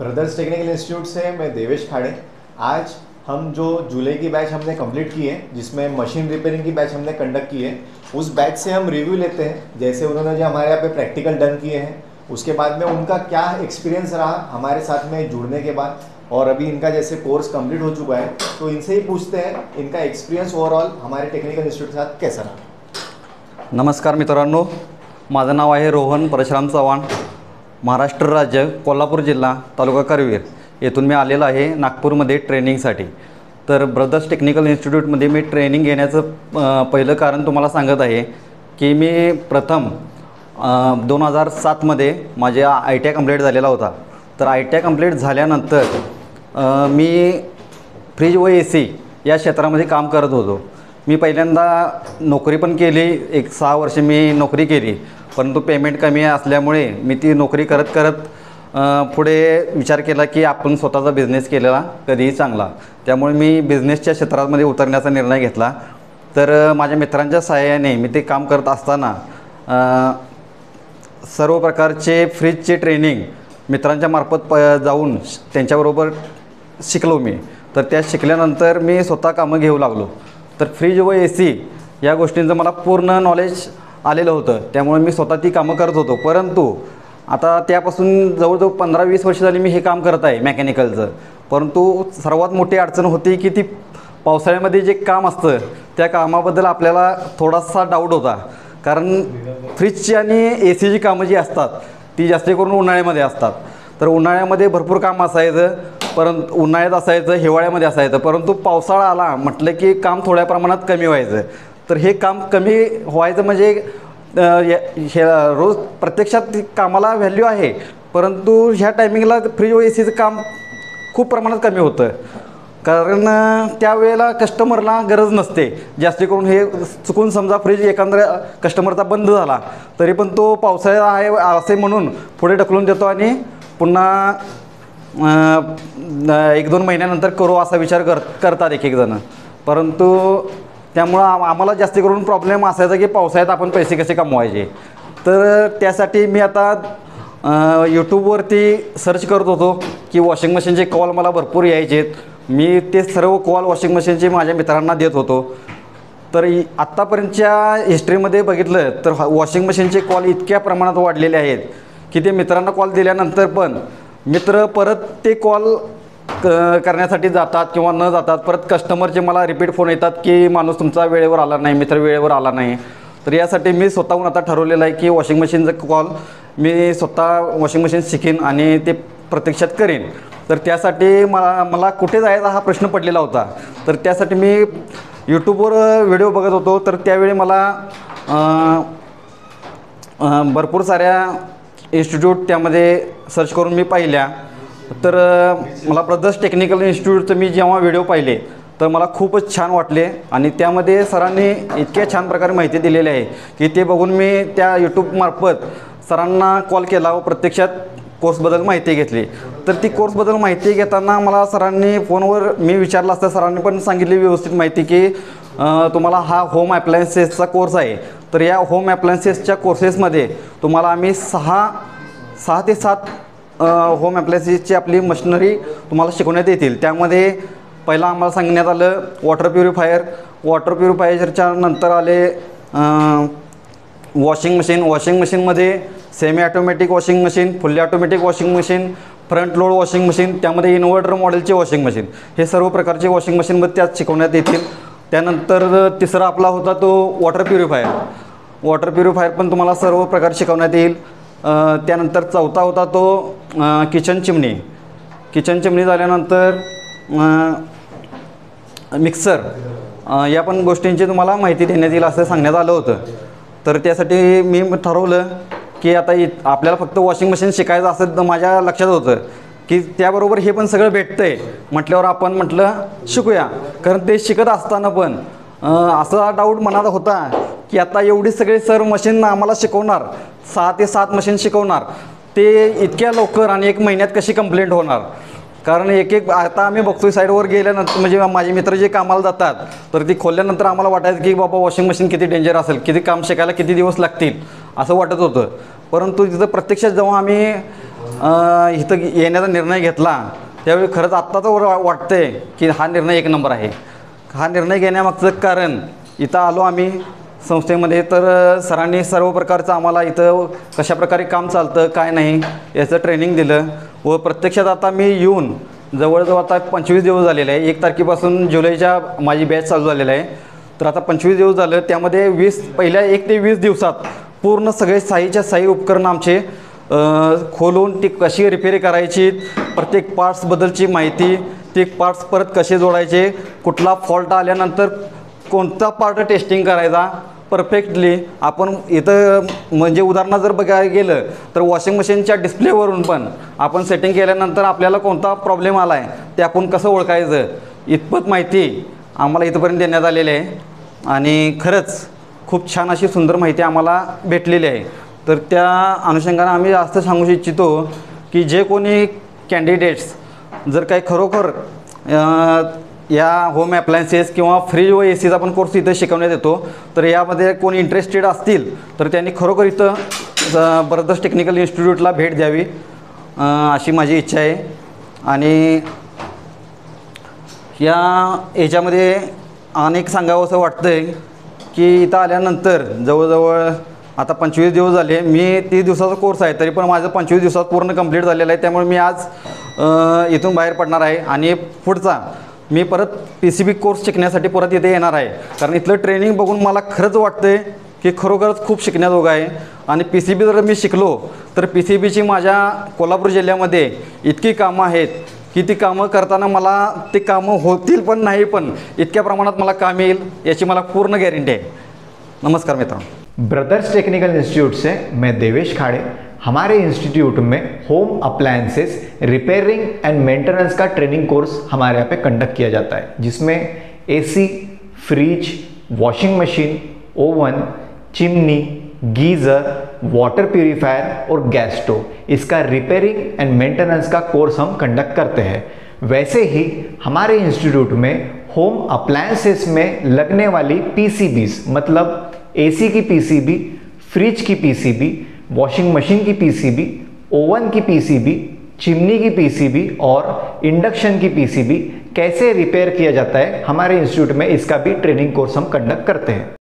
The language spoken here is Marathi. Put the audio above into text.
ब्रदर्स टेक्निकल इंस्टीट्यूट से मैं देवेश खाड़े। आज हम जो जुलाई की बैच हमने कंप्लीट की है, जिसमें मशीन रिपेयरिंग की बैच हमने कंडक्ट की है, उस बैच से हम रिव्यू लेते हैं। जैसे उन्होंने जो हमारे यहाँ पे प्रैक्टिकल डन किए हैं, उसके बाद में उनका क्या एक्सपीरियंस रहा हमारे साथ में जुड़ने के बाद, और अभी इनका जैसे कोर्स कंप्लीट हो चुका है तो इनसे ही पूछते हैं इनका एक्सपिरियंस ओवरऑल हमारे टेक्निकल इंस्टीट्यूट के साथ कैसा रहा। नमस्कार मित्रांनो, माझं नाव आहे रोहन परशुराम चव्हाण, महाराष्ट्र राज्य, कोल्हापूर जिल्हा, तालुका करवीर येथून मी आलेलो आहे नागपूरमध्ये ट्रेनिंगसाठी। तर ब्रदर्स टेक्निकल इन्स्टिट्यूटमध्ये मी ट्रेनिंग घेण्याचं पहिलं कारण तुम्हाला सांगत आहे की मी प्रथम 2007मध्ये माझे ITI कंप्लीट झालेला होता। तर ITI कंप्लीट झाल्यानंतर मी फ्रीज व AC या क्षेत्रामध्ये काम करत होतो। मी पहिल्यांदा नोकरी पण केली, एक 6 वर्ष मी नोकरी केली, परंतु पेमेंट कमी असल्यामुळे मी ती नोकरी करत करत पुढे विचार केला की आपण स्वतःचा बिझनेस केलेला कधीही चांगला। त्यामुळे मी बिझनेसच्या क्षेत्रामध्ये उतरण्याचा निर्णय घेतला। तर माझ्या मित्रांच्या सहाय्याने मी ते काम करत असताना सर्व प्रकारचे फ्रीजचे ट्रेनिंग मित्रांच्या मार्फत जाऊन त्यांच्याबरोबर शिकलो मी। तर त्या शिकल्यानंतर मी स्वतः कामं घेऊ लागलो। तर फ्रीज व AC या गोष्टींचं मला पूर्ण नॉलेज आलेलं होतं, त्यामुळे मी स्वतः ती कामं करत होतो। परंतु आता त्यापासून जवळजवळ 15-20 वर्ष झाली मी हे काम करत आहे मेकॅनिकलचं। परंतु सर्वात मोठी अडचण होती की ती पावसाळ्यामध्ये जे काम असतं त्या कामाबद्दल आपल्याला थोडासा डाऊट होता, कारण फ्रीजची आणि ACची कामं जी असतात ती जास्त करून उन्हाळ्यामध्ये असतात। तर उन्हाळ्यामध्ये भरपूर काम असायचं, परंतु उन्हाळ्यात असायचं, हिवाळ्यामध्ये असायचं, परंतु पावसाळा आला म्हटलं की काम थोड्या प्रमाणात कमी व्हायचं। तर हे काम कमी व्हायचं म्हणजे हे रोज प्रत्यक्षात कामाला व्हॅल्यू आहे, परंतु ह्या टायमिंगला फ्रीज व ACचं काम खूप प्रमाणात कमी होतं, कारण त्यावेळेला कस्टमरला गरज नसते जास्त करून। हे चुकून समजा फ्रीज एखाद्या कस्टमरचा बंद झाला तरी पण तो पावसाळा आहे असे म्हणून पुढे ढकलून देतो आणि पुन्हा 1-2 महिन्यानंतर करू असा विचार करतात एक जण। परंतु त्यामुळं आम्हाला जास्त करून प्रॉब्लेम असायचा की पावसाळ्यात आपण पैसे कसे कमवायचे। तर त्यासाठी मी आता यूट्यूबवरती सर्च करत होतो की वॉशिंग मशीनचे कॉल मला भरपूर यायचेत। मी ते सर्व कॉल वॉशिंग मशीनचे माझ्या मित्रांना देत होतो। तर आत्तापर्यंतच्या हिस्ट्रीमध्ये बघितलं तर वॉशिंग मशीनचे कॉल इतक्या प्रमाणात वाढलेले आहेत की ते मित्रांना कॉल दिल्यानंतर पण मित्र परत ते कॉल करण्यासाठी जातात किंवा न जातात, परत कस्टमरचे मला रिपीट फोन येतात की माणूस तुमचा वेळेवर आला नाही, मित्र वेळेवर आला नाही। तर यासाठी मी स्वतःहून आता ठरवलेलं आहे की वॉशिंग मशीनचं कॉल मी स्वतः वॉशिंग मशीन शिकेन आणि ते प्रत्यक्षात करेन। तर त्यासाठी मला कुठे जायचा हा प्रश्न पडलेला होता। तर त्यासाठी मी यूट्यूबवर व्हिडिओ बघत होतो। तर त्यावेळी मला भरपूर साऱ्या इन्स्टिट्यूट त्यामध्ये सर्च करून मी पाहिल्या। तर मला ब्रदर्स टेक्निकल इन्स्टिट्यूटचं मी जेव्हा व्हिडिओ पाहिले तर मला खूपच छान वाटले आणि त्यामध्ये सरांनी इतक्या छान प्रकारे माहिती दिलेली आहे की ते बघून मी त्या यूट्यूबमार्फत सरांना कॉल केला व प्रत्यक्षात कोर्सबद्दल माहिती घेतली। तर ती कोर्सबद्दल माहिती घेताना मला सरांनी फोनवर मी विचारलं असता सरांनी पण सांगितली व्यवस्थित माहिती की तुम्हाला हा होम ॲप्लायन्सेसचा कोर्स आहे। तर या होम ॲप्लायन्सेसच्या कोर्सेसमध्ये तुम्हाला आम्ही 6 ते 7 होम ॲप्लायन्सेसची आपली मशिनरी तुम्हाला शिकवण्यात येतील। त्यामध्ये पहिला आम्हाला सांगण्यात आलं वॉटर प्युरिफायर, वॉटर प्युरिफायरच्या नंतर आले वॉशिंग मशीनमध्ये semi automatic washing machine, fully automatic washing machine, front load washing machine, त्यामध्ये इन्व्हर्टर मॉडेलचे वॉशिंग मशीन, हे सर्व प्रकारचे वॉशिंग मशीनमध्ये त्यात शिकवण्यात येतील। त्यानंतर तिसरा आपला होता तो वॉटर प्युरिफायर पण तुम्हाला सर्व प्रकार शिकवण्यात येईल। त्यानंतर चौथा होता तो किचन चिमणी झाल्यानंतर मिक्सर, या पण गोष्टींची तुम्हाला माहिती देण्यात येईल असं सांगण्यात आलं होतं। तर त्यासाठी मी ठरवलं की आता आपल्याला फक्त वॉशिंग मशीन शिकायचं असं माझ्या लक्षात होतं की त्याबरोबर हे पण सगळं भेटतं आहे म्हटल्यावर आपण म्हटलं शिकूया। कारण ते शिकत असताना पण असा डाऊट मनात होता की आता एवढी सगळे सर मशीन आम्हाला शिकवणार, 6 ते 7 मशीन शिकवणार, ते इतक्या लवकर आणि 1 महिन्यात कशी कंप्लीट होणार। कारण एक आता आम्ही बघतोय साईडवर गेल्यानंतर म्हणजे माझे मित्र जे कामाला जातात तर ती खोलल्यानंतर आम्हाला वाटायचं की बाबा वॉशिंग मशीन किती डेंजर असेल, किती काम शिकायला किती दिवस लागतील असं वाटत होतं। परंतु तिथं प्रत्यक्षात जेव्हा आम्ही इथं येण्याचा निर्णय घेतला त्यावेळी खरंच आत्ता तर वाटतंय की हा निर्णय एक नंबर आहे. हा निर्णय घेण्यामागचं कारण इथं आलो आम्ही संस्थेमध्ये, तर सरांनी सर्व प्रकारचं आम्हाला इथं कशाप्रकारे काम चालतं काय नाही याचं ट्रेनिंग दिलं व प्रत्यक्षात आता मी येऊन जवळजवळ आता 25 दिवस झालेले आहे. 1 तारखेपासून जुलैच्या माझी बॅच चालू झालेलं आहे. तर आता 25 दिवस झालं. त्यामध्ये पहिल्या 1 ते 20 दिवसात पूर्ण सगळे साईच्या साई उपकरणं आमचे खोलून ती कशी रिपेअर करायची, प्रत्येक पार्ट्सबद्दलची माहिती, ते पार्ट्स परत कसे जोडायचे, कुठला फॉल्ट आल्यानंतर कोणता पार्ट टेस्टिंग करायचा परफेक्टली. आपण इथं म्हणजे उदाहरणार्थ जर बघायला गेलं तर वॉशिंग मशीनच्या डिस्प्लेवरून पण आपण सेटिंग केल्यानंतर आपल्याला कोणता प्रॉब्लेम आला आहे ते आपण कसं ओळखायचं इतपत माहिती आम्हाला इथंपर्यंत देण्यात आलेली आहे. आणि खरंच खूप छान अशी सुंदर माहिती आम्हाला भेटलेली आहे. तर त्या अनुषंगाने आम्ही असं सांगू इच्छितो की जे कोणी कॅन्डिडेट्स जर काही खरोखर या होम ॲप्लायन्सेस किंवा फ्रीज व ए सीचा पण कोर्स इथं शिकवण्यात येतो, तर यामध्ये कोणी इंटरेस्टेड असतील तर त्यांनी खरोखर इथं ब्रदर्स टेक्निकल इन्स्टिट्यूटला भेट द्यावी अशी माझी इच्छा आहे. आणि याच्यामध्ये अनेक सांगावं असं वाटतं आहे की इथं आल्यानंतर जवळजवळ आता 25 दिवस झाले. मी 30 दिवसाचा कोर्स आहे तरी पण माझं 25 दिवसात पूर्ण कंप्लीट झालेलं आहे. त्यामुळे मी आज इथून बाहेर पडणार आहे आणि पुढचा मी परत PCB कोर्स शिकण्यासाठी परत इथे येणार आहे. कारण इथलं ट्रेनिंग बघून मला खरंच वाटतं आहे की खरोखरच खूप शिकण्याजोगं आहे. आणि PCB जर मी शिकलो तर PCBची माझ्या कोल्हापूर जिल्ह्यामध्ये इतकी कामं आहेत की ती कामं करताना मला ती कामं होतील पण नाही पण इतक्या प्रमाणात मला काम येईल याची मला पूर्ण गॅरंटी आहे. नमस्कार मित्रांनो. ब्रदर्स टेक्निकल इंस्टीट्यूट से मैं देवेश खाड़े. हमारे इंस्टीट्यूट में home appliances repairing end maintenance का ट्रेनिंग कोर्स हमारे यहाँ पे कंडक्ट किया जाता है, जिसमें AC, fridge, washing machine, oven, chimney, geyser, water purifier और गैस स्टोव, इसका रिपेयरिंग एंड मेंटेनेंस का कोर्स हम कंडक्ट करते हैं. वैसे ही हमारे इंस्टीट्यूट में होम अप्लायंसेस में लगने वाली PCBs मतलब AC की PCB, फ्रिज की PCB, वॉशिंग मशीन की PCB, ओवन की PCB, चिमनी की PCB और इंडक्शन की PCB कैसे रिपेयर किया जाता है हमारे इंस्टीट्यूट में इसका भी ट्रेनिंग कोर्स हम कंडक्ट करते हैं.